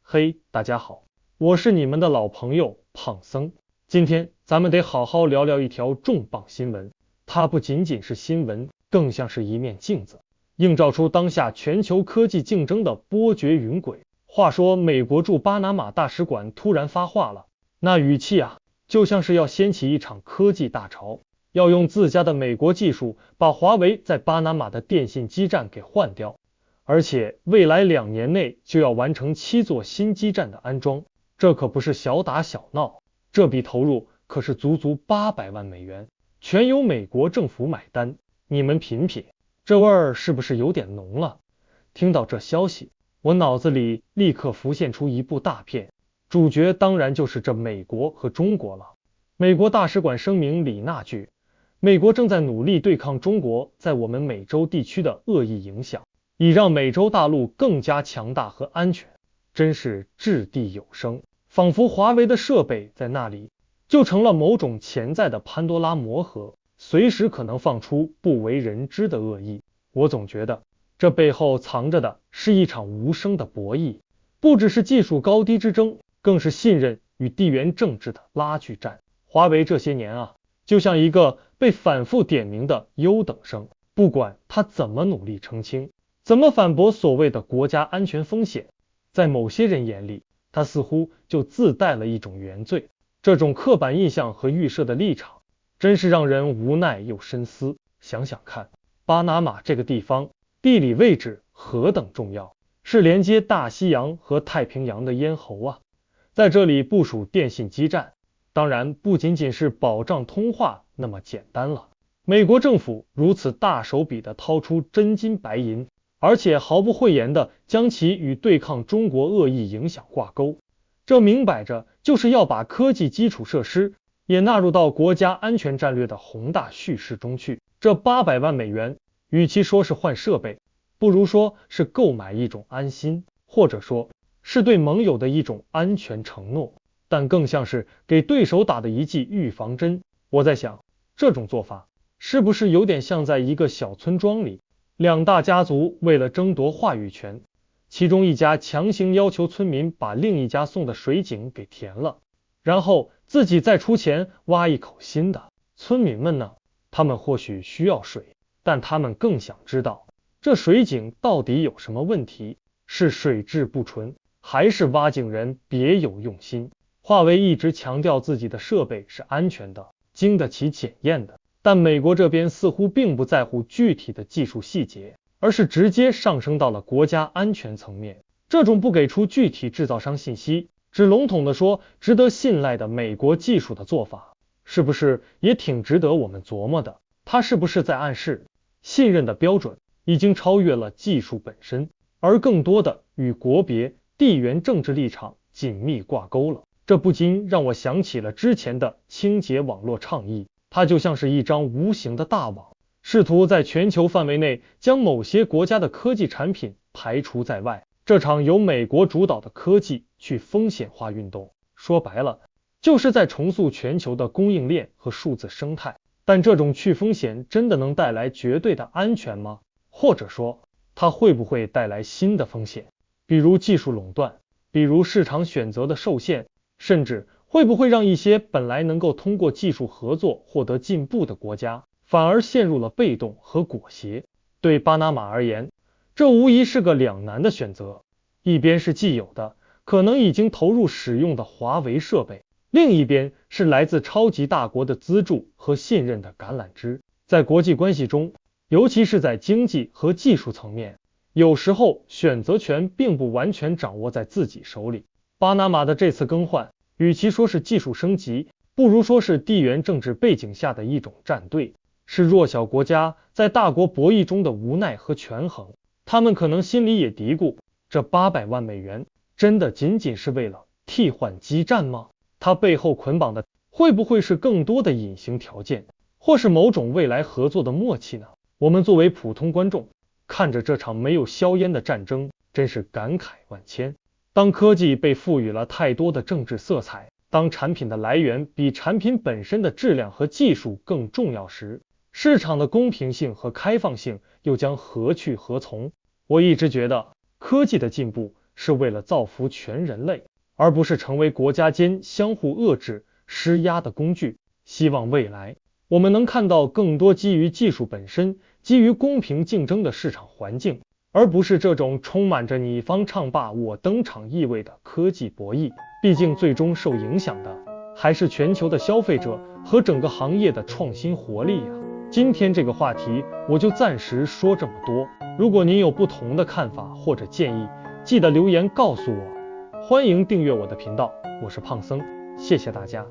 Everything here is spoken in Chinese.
嘿，大家好，我是你们的老朋友胖僧。今天咱们得好好聊聊一条重磅新闻，它不仅仅是新闻，更像是一面镜子，映照出当下全球科技竞争的波谲云诡。话说，美国驻巴拿马大使馆突然发话了，那语气就像是要掀起一场科技大潮，要用自家的美国技术把华为在巴拿马的电信基站给换掉。而且未来2年内就要完成7座新基站的安装，这可不是小打小闹，这笔投入可是足足800万美元，全由美国政府买单。你们品品，这味儿是不是有点浓了？听到这消息，我脑子里立刻浮现出一部大片，主角当然就是这美国和中国了。美国大使馆声明里那句，美国正在努力对抗中国在我们美洲地区的恶意影响，以让美洲大陆更加强大和安全，真是掷地有声，仿佛华为的设备在那里就成了某种潜在的潘多拉魔盒，随时可能放出不为人知的恶意。我总觉得这背后藏着的是一场无声的博弈，不只是技术高低之争，更是信任与地缘政治的拉锯战。华为这些年就像一个被反复点名的优等生，不管他怎么努力澄清，怎么反驳所谓的国家安全风险，在某些人眼里，他似乎就自带了一种原罪。这种刻板印象和预设的立场，真是让人无奈又深思。想想看，巴拿马这个地方地理位置何等重要，是连接大西洋和太平洋的咽喉在这里部署电信基站，当然不仅仅是保障通话那么简单了。美国政府如此大手笔地掏出真金白银，而且毫不讳言地将其与对抗中国恶意影响挂钩，这明摆着就是要把科技基础设施也纳入到国家安全战略的宏大叙事中去。这800万美元，与其说是换设备，不如说是购买一种安心，或者说是对盟友的一种安全承诺，但更像是给对手打的一剂预防针。我在想，这种做法是不是有点像在一个小村庄里，2大家族为了争夺话语权，其中一家强行要求村民把另一家送的水井给填了，然后自己再出钱挖一口新的。村民们呢，他们或许需要水，但他们更想知道这水井到底有什么问题，是水质不纯，还是挖井人别有用心。华为一直强调自己的设备是安全的，经得起检验的，但美国这边似乎并不在乎具体的技术细节，而是直接上升到了国家安全层面。这种不给出具体制造商信息，只笼统的说值得信赖的美国技术的做法，是不是也挺值得我们琢磨的？它是不是在暗示信任的标准已经超越了技术本身，而更多的与国别、地缘政治立场紧密挂钩了？这不禁让我想起了之前的清洁网络倡议，它就像是一张无形的大网，试图在全球范围内将某些国家的科技产品排除在外。这场由美国主导的科技去风险化运动，说白了，就是在重塑全球的供应链和数字生态。但这种去风险真的能带来绝对的安全吗？或者说，它会不会带来新的风险，比如技术垄断，比如市场选择的受限，甚至会不会让一些本来能够通过技术合作获得进步的国家，反而陷入了被动和裹挟？对巴拿马而言，这无疑是个两难的选择，一边是既有的可能已经投入使用的华为设备，另一边是来自超级大国的资助和信任的橄榄枝。在国际关系中，尤其是在经济和技术层面，有时候选择权并不完全掌握在自己手里。巴拿马的这次更换，与其说是技术升级，不如说是地缘政治背景下的一种站队，是弱小国家在大国博弈中的无奈和权衡。他们可能心里也嘀咕，这800万美元真的仅仅是为了替换基站吗？它背后捆绑的会不会是更多的隐形条件，或是某种未来合作的默契呢？我们作为普通观众，看着这场没有硝烟的战争，真是感慨万千。当科技被赋予了太多的政治色彩，当产品的来源比产品本身的质量和技术更重要时，市场的公平性和开放性又将何去何从？我一直觉得科技的进步是为了造福全人类，而不是成为国家间相互遏制、施压的工具。希望未来我们能看到更多基于技术本身、基于公平竞争的市场环境，而不是这种充满着你方唱罢我登场意味的科技博弈。毕竟最终受影响的还是全球的消费者和整个行业的创新活力呀。今天这个话题我就暂时说这么多，如果您有不同的看法或者建议，记得留言告诉我。欢迎订阅我的频道，我是胖僧，谢谢大家。